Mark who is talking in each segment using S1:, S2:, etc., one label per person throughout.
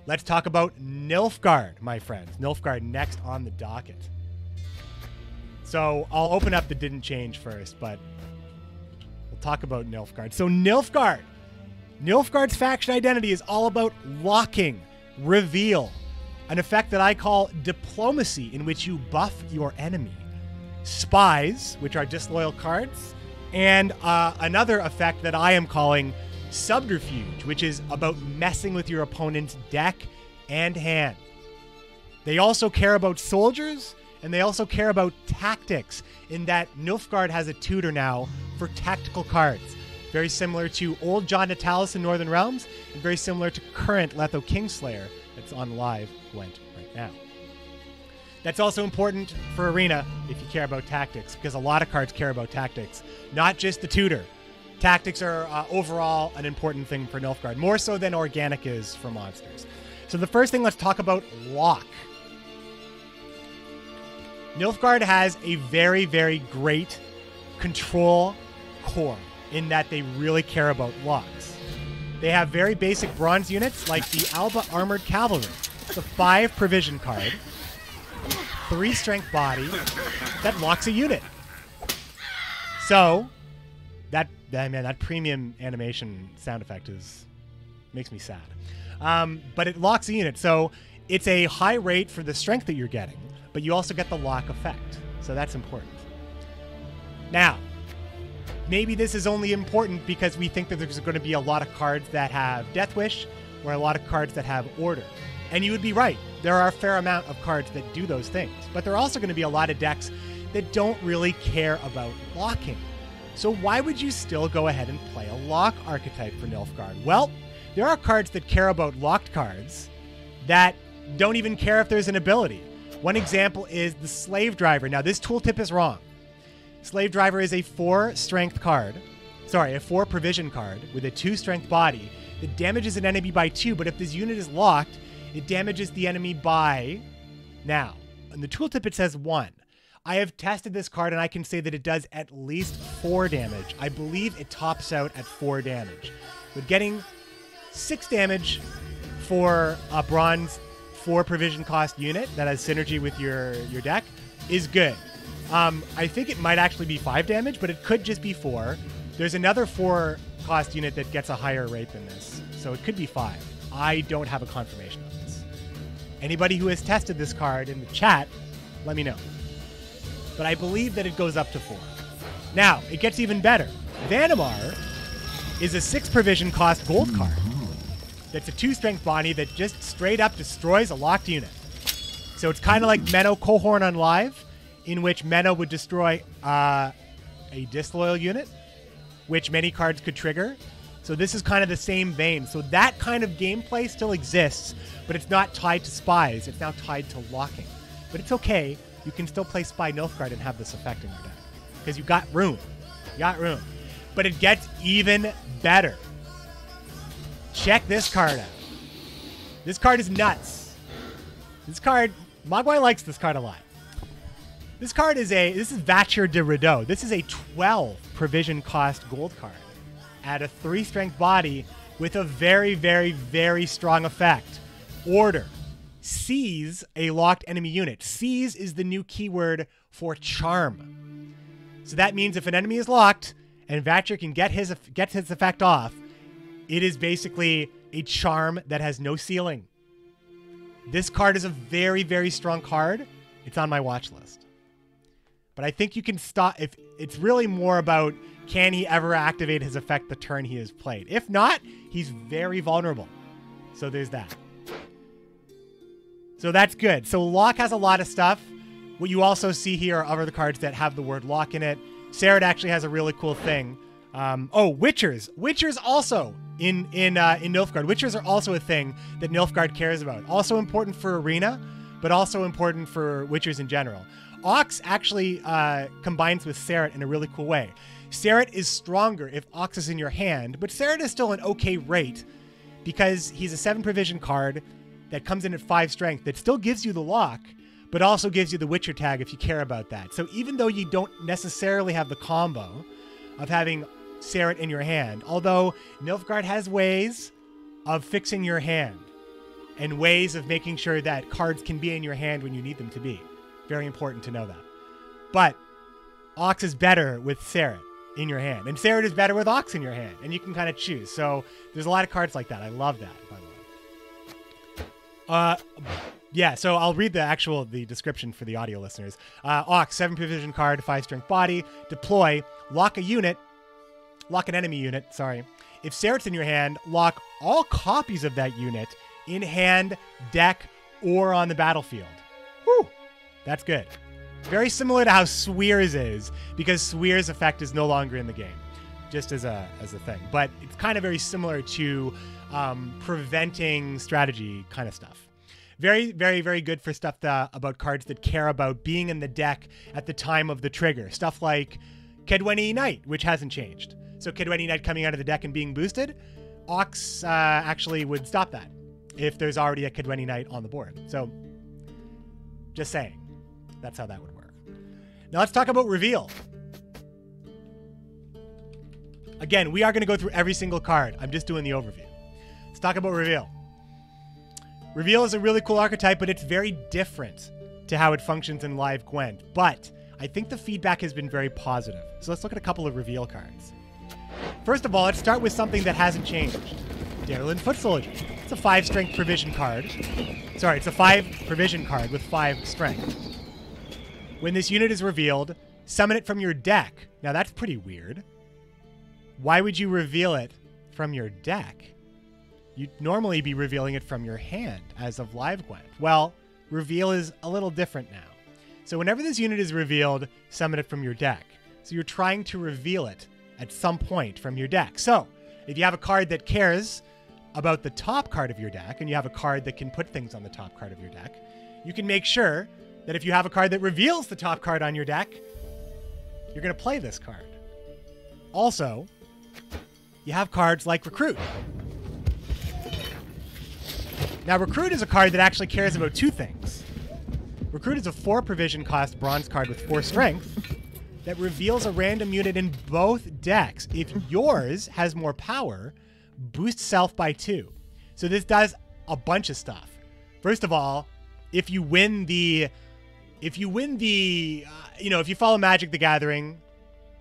S1: let's talk about Nilfgaard, my friends. Nilfgaard next on the docket. So I'll open up the didn't change first, but we'll talk about Nilfgaard. So Nilfgaard's faction identity is all about locking, reveal, an effect that I call diplomacy, in which you buff your enemy. Spies, which are disloyal cards, and another effect that I am calling subterfuge, which is about messing with your opponent's deck and hand. They also care about soldiers, and they also care about tactics, in that Nilfgaard has a tutor now for tactical cards. Very similar to old John Natalis in Northern Realms, and very similar to current Letho Kingslayer that's on live Gwent right now. That's also important for Arena if you care about tactics, because a lot of cards care about tactics, not just the tutor. Tactics are overall an important thing for Nilfgaard, more so than organic is for monsters. So the first thing, let's talk about lock. Nilfgaard has a very, very great control core in that they really care about locks. They have very basic bronze units like the Alba Armored Cavalry. It's a 5 provision card, 3 strength body that locks a unit. So that premium animation sound effect makes me sad. But it locks a unit. So it's a high rate for the strength that you're getting, but you also get the lock effect. So that's important. Now, maybe this is only important because we think that there's going to be a lot of cards that have Death Wish or a lot of cards that have Order. And you would be right. There are a fair amount of cards that do those things. But there are also going to be a lot of decks that don't really care about locking. So why would you still go ahead and play a lock archetype for Nilfgaard? Well, there are cards that care about locked cards that don't even care if there's an ability. One example is the Slave Driver. Now, this tooltip is wrong. Slave Driver is a 4 strength card. Sorry, a 4 provision card with a 2 strength body that damages an enemy by 2, but if this unit is locked, it damages the enemy by... Now, in the tooltip it says 1. I have tested this card and I can say that it does at least 4 damage. I believe it tops out at 4 damage. But getting 6 damage for a bronze 4 provision cost unit that has synergy with your deck is good. I think it might actually be 5 damage, but it could just be 4. There's another 4 cost unit that gets a higher rate than this, so it could be 5. I don't have a confirmation of this. Anybody who has tested this card in the chat, let me know. But I believe that it goes up to 4. Now, it gets even better. Vanamar is a 6 provision cost gold card. That's a 2 strength body that just straight up destroys a locked unit. So it's kind of like Menno Cohorn on live, in which Menno would destroy a disloyal unit, which many cards could trigger. So this is kind of the same vein. So that kind of gameplay still exists, but it's not tied to spies. It's now tied to locking. But it's okay. You can still play Spy Nilfgaard and have this effect in your deck, because you got room. You got room. But it gets even better. Check this card out. This card is nuts. This card, Mogwai likes this card a lot. This card is this is Vacher de Rideau. This is a 12 provision cost gold card at a 3 strength body with a very, very, very strong effect. Order. Seize a locked enemy unit. Seize is the new keyword for charm. So that means if an enemy is locked and Vacher can get his effect off, it is basically a charm that has no ceiling. This card is a very, very strong card. It's on my watch list. But I think you can stop. If it's really more about, can he ever activate his effect the turn he has played? If not, he's very vulnerable. So there's that. So that's good. So lock has a lot of stuff. What you also see here are other cards that have the word lock in it. Sarad actually has a really cool thing. Witchers. Witchers also in Nilfgaard. Witchers are also a thing that Nilfgaard cares about. Also important for Arena, but also important for Witchers in general. Ox actually combines with Sarad in a really cool way. Sarad is stronger if Ox is in your hand, but Sarad is still an okay rate because he's a 7 provision card that comes in at 5 strength that still gives you the lock, but also gives you the Witcher tag if you care about that. So even though you don't necessarily have the combo of having Sarad in your hand, although Nilfgaard has ways of fixing your hand. and ways of making sure that cards can be in your hand when you need them to be. Very important to know that. But Ox is better with Serret in your hand, and Serret is better with Ox in your hand, and you can kind of choose. So there's a lot of cards like that. I love that, by the way. Yeah, so I'll read the description for the audio listeners. Ox, 7 provision card, 5 strength body, deploy, lock an enemy unit, sorry. If Serret's in your hand, lock all copies of that unit in hand, deck, or on the battlefield. Whew, that's good. Very similar to how Swears is, because Swears' effect is no longer in the game, just as a thing. But it's kind of very similar to preventing strategy kind of stuff. Very, very, very good for stuff about cards that care about being in the deck at the time of the trigger. Stuff like Kedweni Knight, which hasn't changed. So Kedweni Knight coming out of the deck and being boosted, Ox actually would stop that if there's already a Kedweni Knight on the board. So just saying. That's how that would work. Now let's talk about Reveal. Again, we are going to go through every single card. I'm just doing the overview. Let's talk about Reveal. Reveal is a really cool archetype, but it's very different to how it functions in live Gwent. But I think the feedback has been very positive. So let's look at a couple of Reveal cards. First of all, let's start with something that hasn't changed. Darylin Foot Soldier. It's a 5 strength provision card. Sorry, it's a 5 provision card with 5 strength. When this unit is revealed, summon it from your deck. Now that's pretty weird. Why would you reveal it from your deck? You'd normally be revealing it from your hand as of live Gwent. Well, reveal is a little different now. So whenever this unit is revealed, summon it from your deck. So you're trying to reveal it at some point from your deck. So if you have a card that cares about the top card of your deck, and you have a card that can put things on the top card of your deck, you can make sure that if you have a card that reveals the top card on your deck, you're going to play this card. Also, you have cards like Recruit. Now, Recruit is a card that actually cares about 2 things. Recruit is a 4 provision cost bronze card with 4 strength that reveals a random unit in both decks. If yours has more power, boost self by 2. So this does a bunch of stuff. First of all, if you follow Magic the Gathering,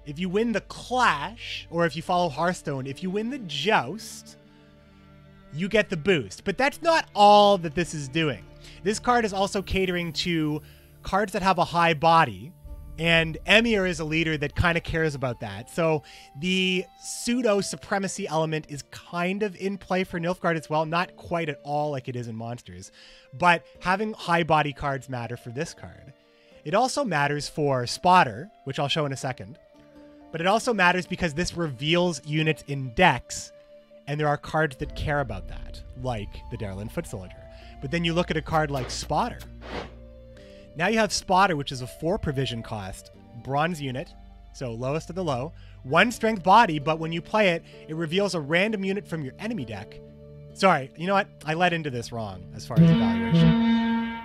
S1: if you win the Clash, or if you follow Hearthstone, if you win the Joust, you get the boost. But that's not all that this is doing. This card is also catering to cards that have a high body, and Emir is a leader that kind of cares about that. So the pseudo-supremacy element is kind of in play for Nilfgaard as well. Not quite at all like it is in Monsters. But having high body cards matter for this card. It also matters for Spotter, which I'll show in a second. But it also matters because this reveals units in decks, and there are cards that care about that, like the Darylin Foot Soldier. But then you look at a card like Spotter. Now you have Spotter, which is a 4 provision cost bronze unit, so lowest of the low, 1 strength body, but when you play it, it reveals a random unit from your enemy deck. Sorry, you know what? I led into this wrong as far as evaluation.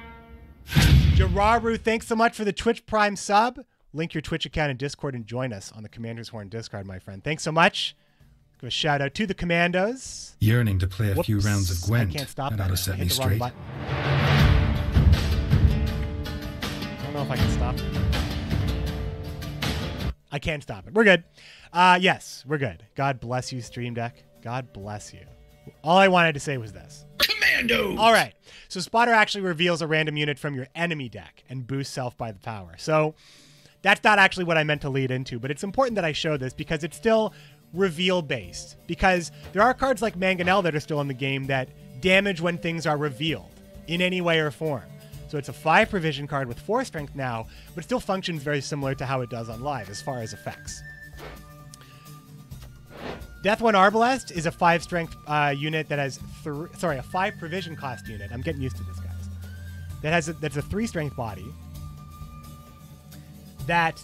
S1: Jararu, thanks so much for the Twitch Prime sub. Link your Twitch account and Discord and join us on the Commander's Horn Discord, my friend. Thanks so much. Give a shout out to the Commandos.
S2: Yearning to play a few rounds of Gwent,
S1: I can't stop
S2: and that'll set me straight.
S1: I don't know if I can stop it. I can't stop it. We're good. Yes, we're good. God bless you, Stream Deck. God bless you. All I wanted to say was this.
S2: Commando!
S1: All right. So Spotter actually reveals a random unit from your enemy deck and boosts self by the power. So that's not actually what I meant to lead into, but it's important that I show this because it's still reveal-based. Because there are cards like Mangonel that are still in the game that damage when things are revealed in any way or form. So it's a 5 provision card with 4 strength now, but still functions very similar to how it does on live as far as effects. Death One Arbalest is a 5 strength unit that has a 5 provision cost unit. I'm getting used to this, guys. That's a 3 strength body that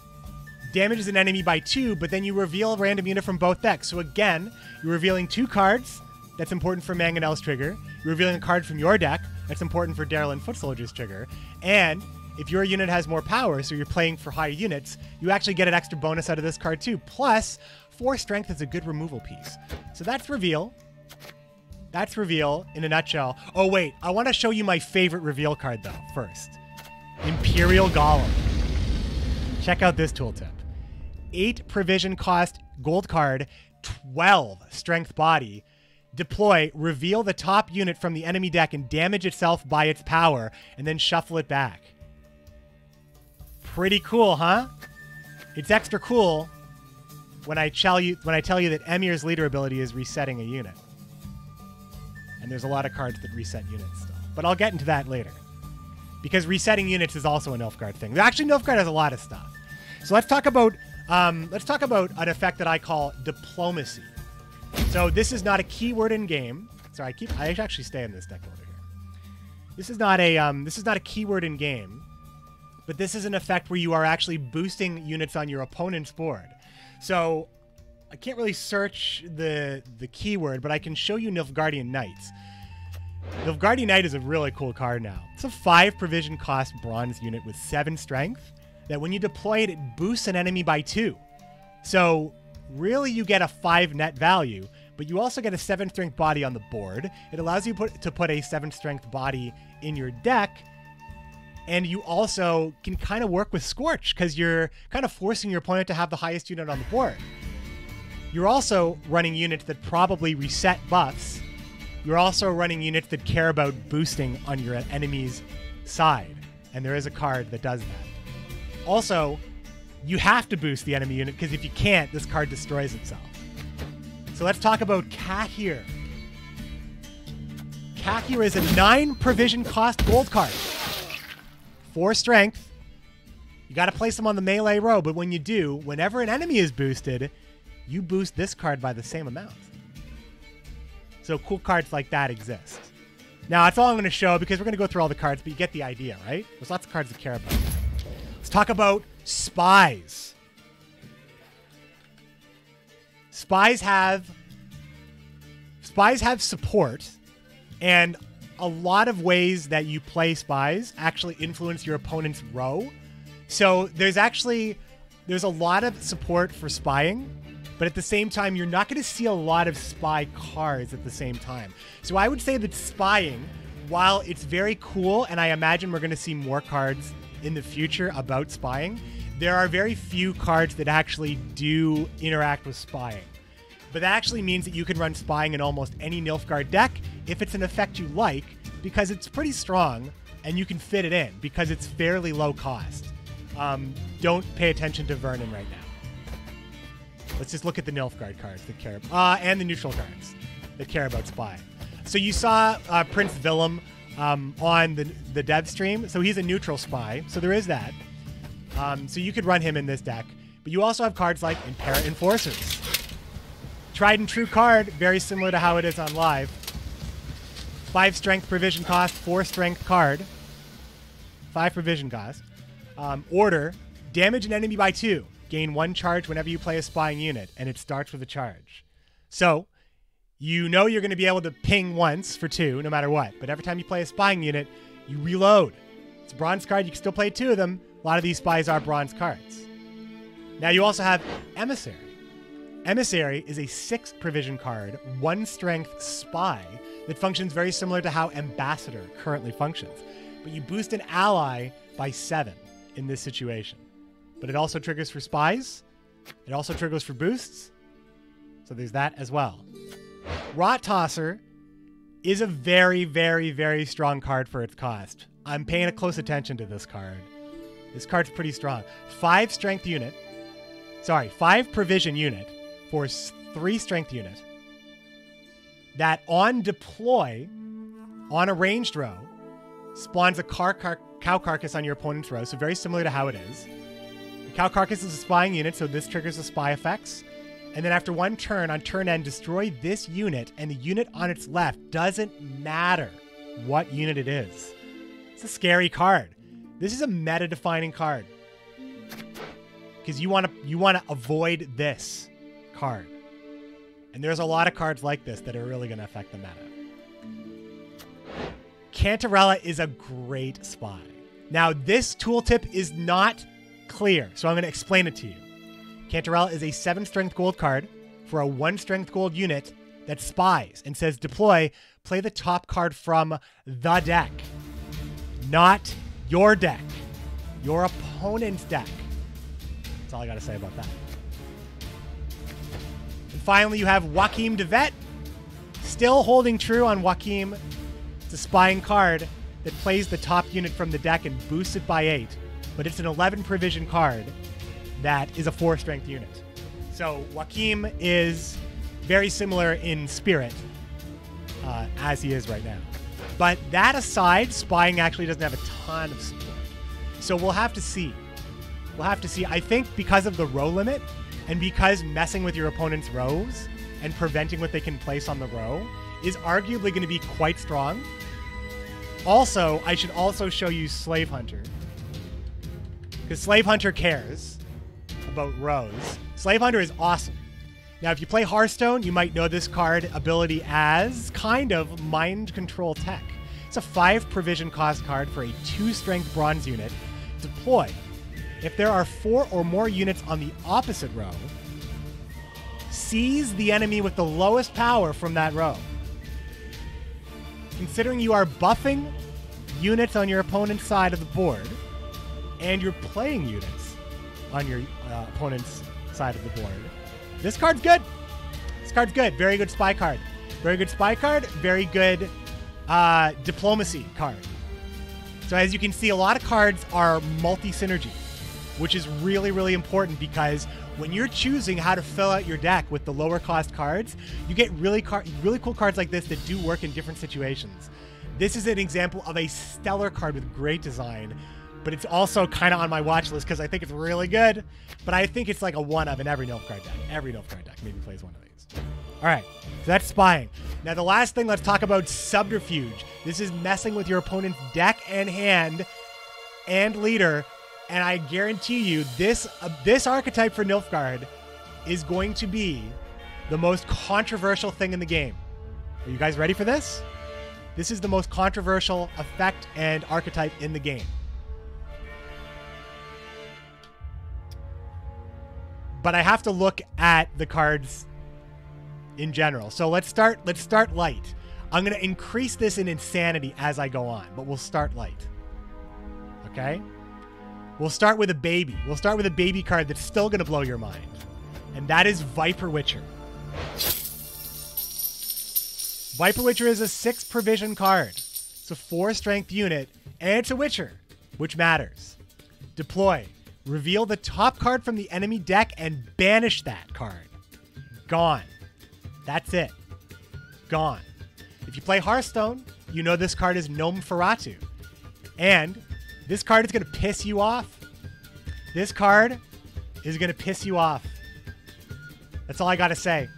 S1: damages an enemy by 2, but then you reveal a random unit from both decks. So again, you're revealing 2 cards. That's important for Mangonel's trigger. You're revealing a card from your deck. That's important for Darylin Foot Soldier's trigger. And if your unit has more power, so you're playing for higher units, you actually get an extra bonus out of this card too. Plus, 4 strength is a good removal piece. So that's reveal. That's reveal in a nutshell. Oh, wait. I want to show you my favorite reveal card, though, first. Imperial Golem. Check out this tooltip. 8 provision cost gold card, 12 strength body. Deploy, reveal the top unit from the enemy deck and damage itself by its power, and then shuffle it back. Pretty cool, huh? It's extra cool when I tell you that Emir's leader ability is resetting a unit. And there's a lot of cards that reset units still. But I'll get into that later. Because resetting units is also a Nilfgaard thing. Actually, Nilfgaard has a lot of stuff. So let's talk about an effect that I call diplomacy. So this is not a keyword in game. Sorry, I actually stay in this deck order here. This is not a keyword in game, but this is an effect where you are actually boosting units on your opponent's board. So I can't really search the keyword, but I can show you Nilfgaardian Knights. Nilfgaardian Knight is a really cool card now. It's a 5 provision cost bronze unit with 7 strength that when you deploy it, it boosts an enemy by 2. So really you get a 5 net value, but you also get a 7 strength body on the board. It allows you to put a 7 strength body in your deck, and you also can kind of work with Scorch because you're kind of forcing your opponent to have the highest unit on the board. You're also running units that probably reset buffs. You're also running units that care about boosting on your enemy's side, and there is a card that does that. Also, you have to boost the enemy unit because if you can't, this card destroys itself. So let's talk about Kahir. Kahir is a 9 provision cost gold card. 4 strength. You got to place them on the melee row, but when you do, whenever an enemy is boosted, you boost this card by the same amount. So cool cards like that exist. Now, that's all I'm going to show because we're going to go through all the cards, but you get the idea, right? There's lots of cards to care about. Let's talk about spies. Spies have support, and a lot of ways that you play spies actually influence your opponent's row. So there's a lot of support for spying, but at the same time, you're not going to see a lot of spy cards at the same time. So I would say that spying, while it's very cool, and I imagine we're going to see more cards in the future about spying, there are very few cards that actually do interact with spying. But that actually means that you can run spying in almost any Nilfgaard deck if it's an effect you like, because it's pretty strong and you can fit it in because it's fairly low cost. Don't pay attention to Vernon right now. Let's just look at the Nilfgaard cards that care, and the neutral cards that care about spying. So you saw Prince Willem on the dev stream. So he's a neutral spy. So there is that. So you could run him in this deck. But you also have cards like Impera Enforcers. Tried and true card, very similar to how it is on live. 5 strength provision cost, 4 strength card. 5 provision cost. Order, damage an enemy by 2. Gain 1 charge whenever you play a spying unit, and it starts with a charge. So, you know you're going to be able to ping once for 2, no matter what. But every time you play a spying unit, you reload. It's a bronze card, you can still play 2 of them. A lot of these spies are bronze cards. Now you also have Emissary. Emissary is a 6 provision card, 1 strength spy that functions very similar to how Ambassador currently functions. But you boost an ally by 7 in this situation. But it also triggers for spies. It also triggers for boosts. So there's that as well. Rot Tosser is a very, very, very strong card for its cost. I'm paying a close attention to this card. This card's pretty strong. 5 strength unit. Sorry, 5 provision unit for 3 strength unit. That on deploy, on a ranged row, spawns a cow carcass on your opponent's row. So very similar to how it is. The cow carcass is a spying unit, so this triggers the spy effects. And then after 1 turn, on turn end, destroy this unit, and the unit on its left doesn't matter what unit it is. It's a scary card. This is a meta-defining card. Because you want to avoid this card. And there's a lot of cards like this that are really going to affect the meta. Cantarella is a great spy. Now, this tooltip is not clear, so I'm going to explain it to you. Cantarella is a 7 strength gold card for a 1 strength gold unit that spies and says deploy, play the top card from the deck. Not your deck. Your opponent's deck. That's all I got to say about that. And finally, you have Joachim de Vet. Still holding true on Joachim. It's a spying card that plays the top unit from the deck and boosts it by 8. But it's an 11 provision card that is a 4 strength unit. So Joachim is very similar in spirit as he is right now. But that aside, spying actually doesn't have a ton of support. So we'll have to see. We'll have to see. I think because of the row limit and because messing with your opponent's rows and preventing what they can place on the row is arguably going to be quite strong. Also, I should also show you Slave Hunter. Because Slave Hunter cares about rows. Slave Hunter is awesome. Now, if you play Hearthstone, you might know this card ability as kind of Mind Control Tech. It's a 5 provision cost card for a 2 strength bronze unit. Deploy. If there are 4 or more units on the opposite row, seize the enemy with the lowest power from that row. Considering you are buffing units on your opponent's side of the board, and you're playing units on your opponent's side of the board, this card's good. This card's good. Very good spy card. Very good spy card. Very good diplomacy card. So as you can see, a lot of cards are multi-synergy, which is really, really important because when you're choosing how to fill out your deck with the lower cost cards, you get really cool cards like this that do work in different situations. This is an example of a stellar card with great design, but it's also kind of on my watch list because I think it's really good, but I think it's like a one of in every Nilfgaard deck. Every Nilfgaard deck maybe plays one of these. All right, so that's spying. Now the last thing, let's talk about subterfuge. This is messing with your opponent's deck and hand and leader, and I guarantee you this archetype for Nilfgaard is going to be the most controversial thing in the game. Are you guys ready for this? This is the most controversial effect and archetype in the game. But I have to look at the cards in general. So let's start light. I'm going to increase this in insanity as I go on, but we'll start light. Okay? We'll start with a baby. We'll start with a baby card that's still going to blow your mind. And that is Viper Witcher. Viper Witcher is a 6 provision card. It's a 4 strength unit, and it's a Witcher, which matters. Deploy. Reveal the top card from the enemy deck and banish that card. Gone. That's it. Gone. If you play Hearthstone, you know this card is Nosferatu. And this card is going to piss you off. This card is going to piss you off. That's all I got to say.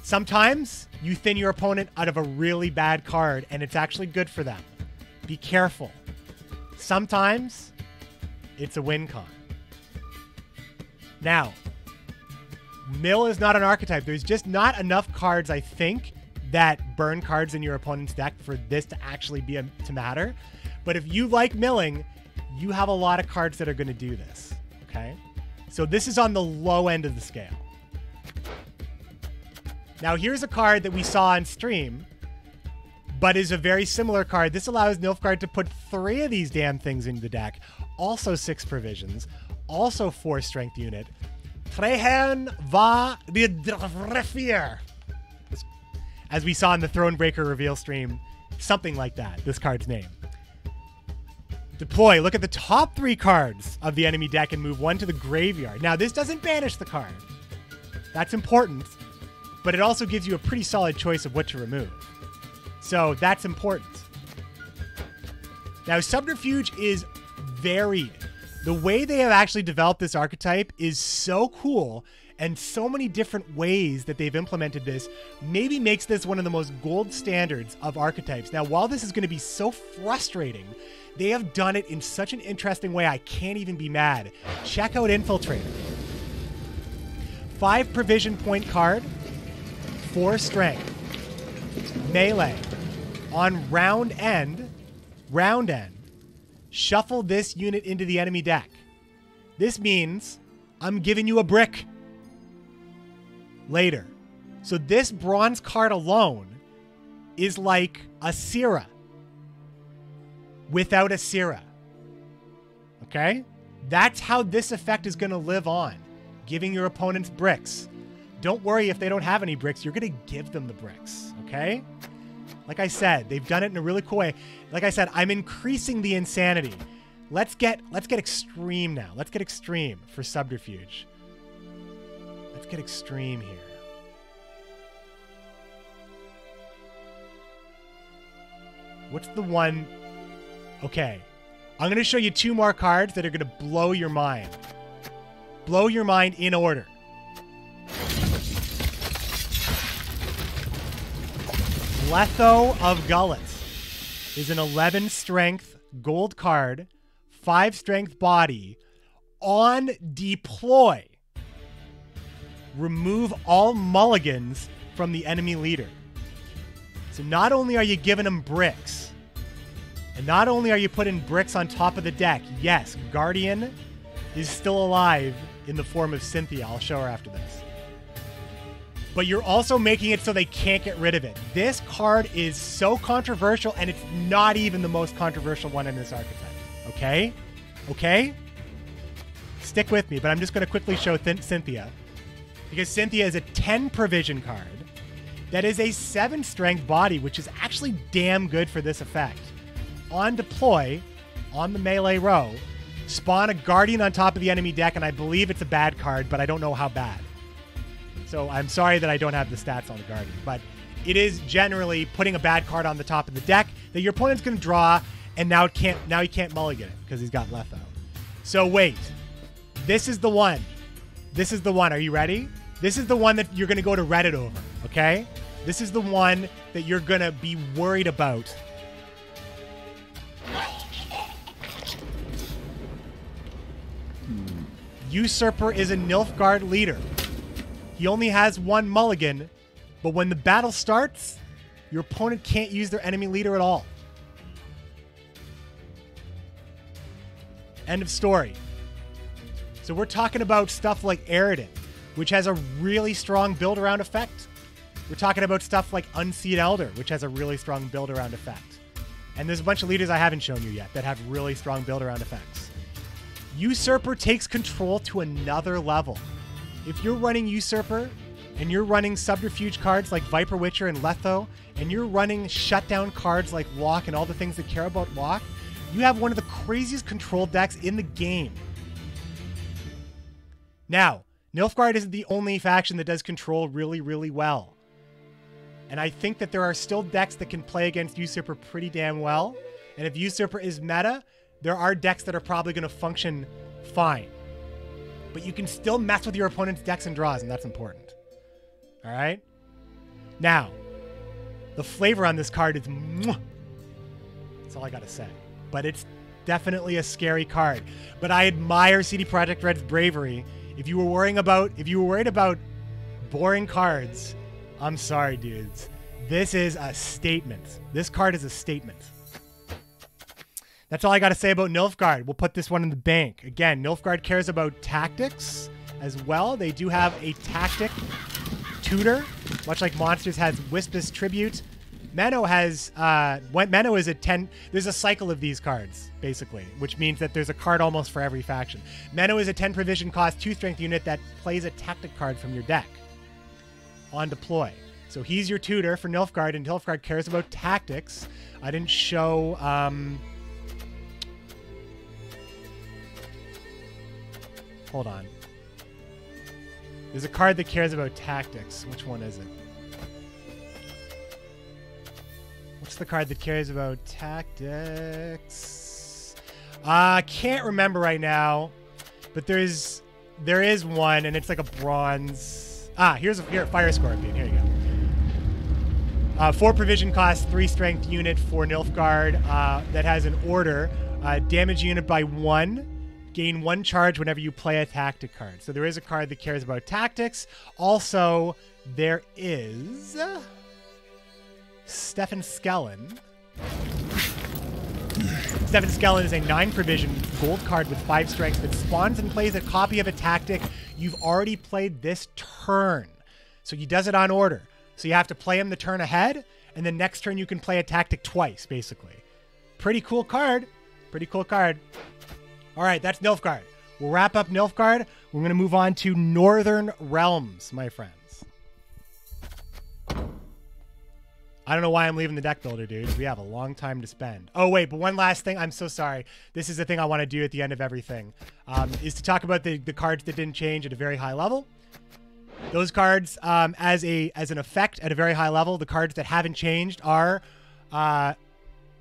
S1: Sometimes you thin your opponent out of a really bad card, and it's actually good for them. Be careful. Sometimes it's a win con. Now, Mill is not an archetype. There's just not enough cards, I think, that burn cards in your opponent's deck for this to actually be to matter. But if you like milling, you have a lot of cards that are going to do this. Okay? So this is on the low end of the scale. Now, here's a card that we saw on stream, but is a very similar card. This allows Nilfgaard to put 3 of these damn things into the deck. Also 6 provisions. Also 4 strength unit. Trehen va Redrefier. As we saw in the Thronebreaker reveal stream. Something like that, this card's name. Deploy. Look at the top 3 cards of the enemy deck and move 1 to the graveyard. Now, this doesn't banish the card. That's important. But it also gives you a pretty solid choice of what to remove. So that's important. Now, Subterfuge is varied. The way they have actually developed this archetype is so cool, and so many different ways that they've implemented this maybe makes this one of the most gold standards of archetypes. Now, while this is going to be so frustrating, they have done it in such an interesting way, I can't even be mad. Check out Infiltrator. 5 provision point card, 4 strength, melee. On round end, shuffle this unit into the enemy deck. This means I'm giving you a brick later. So this bronze card alone is like a Sira without a Sira. Okay? That's how this effect is going to live on, giving your opponents bricks. Don't worry if they don't have any bricks. You're going to give them the bricks. Okay? Like I said, they've done it in a really cool way. Like I said, I'm increasing the insanity. Let's get extreme now. Let's get extreme for subterfuge. Let's get extreme here. What's the one? Okay. I'm going to show you 2 more cards that are going to blow your mind. Blow your mind in order. Letho of Gullets is an 11 strength gold card, 5 strength body. On deploy, remove all mulligans from the enemy leader. So not only are you giving them bricks, and not only are you putting bricks on top of the deck, yes, Guardian is still alive in the form of Cynthia. I'll show her after this. But you're also making it so they can't get rid of it. This card is so controversial, and it's not even the most controversial one in this archetype. Okay? Okay? Stick with me, but I'm just going to quickly show Cynthia. Because Cynthia is a 10 provision card that is a 7 strength body, which is actually damn good for this effect. On deploy, on the melee row, spawn a Guardian on top of the enemy deck, and I believe it's a bad card, but I don't know how bad. So I'm sorry that I don't have the stats on the Guardian, but it is generally putting a bad card on the top of the deck that your opponent's going to draw, and now he can't mulligan it because he's got Letho. So wait, this is the one. This is the one. Are you ready? This is the one that you're going to go to Reddit over, okay? This is the one that you're going to be worried about. Usurper is a Nilfgaard leader. He only has 1 mulligan, but when the battle starts, your opponent can't use their enemy leader at all. End of story. So we're talking about stuff like Eridan, which has a really strong build-around effect. We're talking about stuff like Unseat Elder, which has a really strong build-around effect. And there's a bunch of leaders I haven't shown you yet that have really strong build-around effects. Usurper takes control to another level. If you're running Usurper, and you're running subterfuge cards like Viper Witcher and Letho, and you're running shutdown cards like Walk and all the things that care about Walk, you have one of the craziest control decks in the game. Now, Nilfgaard isn't the only faction that does control really, really well. And I think that there are still decks that can play against Usurper pretty damn well. And if Usurper is meta, there are decks that are probably going to function fine. But you can still mess with your opponent's decks and draws, and that's important. All right? Now, the flavor on this card is mwah. That's all I got to say. But it's definitely a scary card. But I admire CD Projekt Red's bravery. If you were worried about boring cards, I'm sorry, dudes. This is a statement. This card is a statement. That's all I got to say about Nilfgaard. We'll put this one in the bank. Again, Nilfgaard cares about tactics as well. They do have a tactic tutor, much like Monsters has Wispus Tribute. Menno has, Menno is a 10, there's a cycle of these cards, basically, which means that there's a card almost for every faction. Menno is a 10 provision cost, 2 strength unit that plays a tactic card from your deck on deploy. So he's your tutor for Nilfgaard, and Nilfgaard cares about tactics. I didn't show, hold on. There's a card that cares about tactics. Which one is it? What's the card that cares about tactics? Can't remember right now, but there is one, and it's like a bronze. Here, Fire Scorpion. Here you go. 4 provision cost, 3 strength unit for Nilfgaard that has an order. Damage unit by 1. Gain 1 charge whenever you play a tactic card. So there is a card that cares about tactics. Also, there is Stefan Skellen. Stefan Skellen is a 9 provision gold card with 5 strength that spawns and plays a copy of a tactic you've already played this turn. So he does it on order. So you have to play him the turn ahead, and then next turn you can play a tactic twice, basically. Pretty cool card. Pretty cool card. All right, that's Nilfgaard. We'll wrap up Nilfgaard. We're going to move on to Northern Realms, my friends. I don't know why I'm leaving the deck builder, dude. We have a long time to spend. Oh, wait, but one last thing. I'm so sorry. This is the thing I want to do at the end of everything, is to talk about the cards that didn't change at a very high level. Those cards, as an effect at a very high level, the cards that haven't changed are,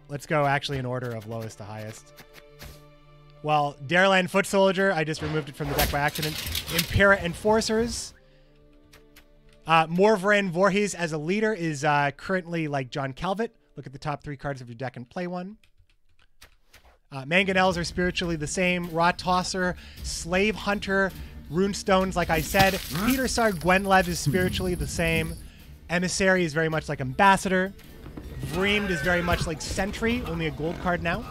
S1: let's go actually in order of lowest to highest. Well, Dareland Foot Soldier, I just removed it from the deck by accident. Impera Enforcers. Morvaran Voorhees as a leader is currently like John Calvert. Look at the top 3 cards of your deck and play one. Mangonels are spiritually the same. Raw Tosser, Slave Hunter, Runestones, like I said. Peter Sar Gwenlev is spiritually the same. Emissary is very much like Ambassador. Vreemd is very much like Sentry, only a gold card now.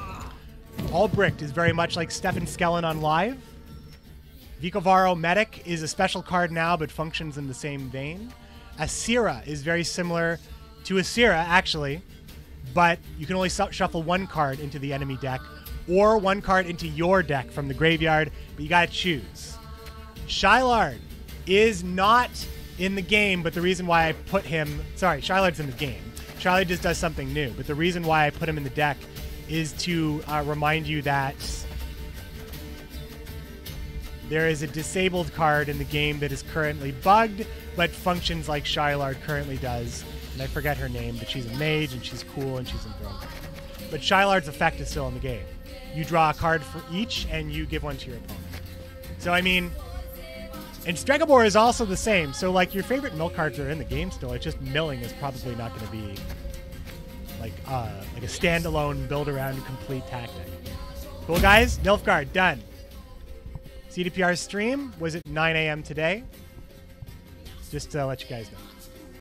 S1: Albrecht is very much like Stefan Skellen on Live. Vicovaro Medic is a special card now, but functions in the same vein. Asira is very similar to Asira, actually, but you can only shuffle 1 card into the enemy deck or 1 card into your deck from the graveyard, but you gotta choose. Shylard is not in the game, but the reason why I put him... Sorry, Shylard's in the game. Shylard just does something new, but the reason why I put him in the deck is to remind you that there is a disabled card in the game that is currently bugged, but functions like Shylard currently does. And I forget her name, but she's a mage, and she's cool, and she's enthroned. But Shylard's effect is still in the game. You draw a card for each, and you give one to your opponent. So, I mean... And Stregobor is also the same. So, like, your favorite mill cards are in the game still. It's just milling is probably not going to be, like a standalone build-around complete tactic. Cool, guys? Nilfgaard, done. CDPR stream was at 9 a.m. today. Just to let you guys know.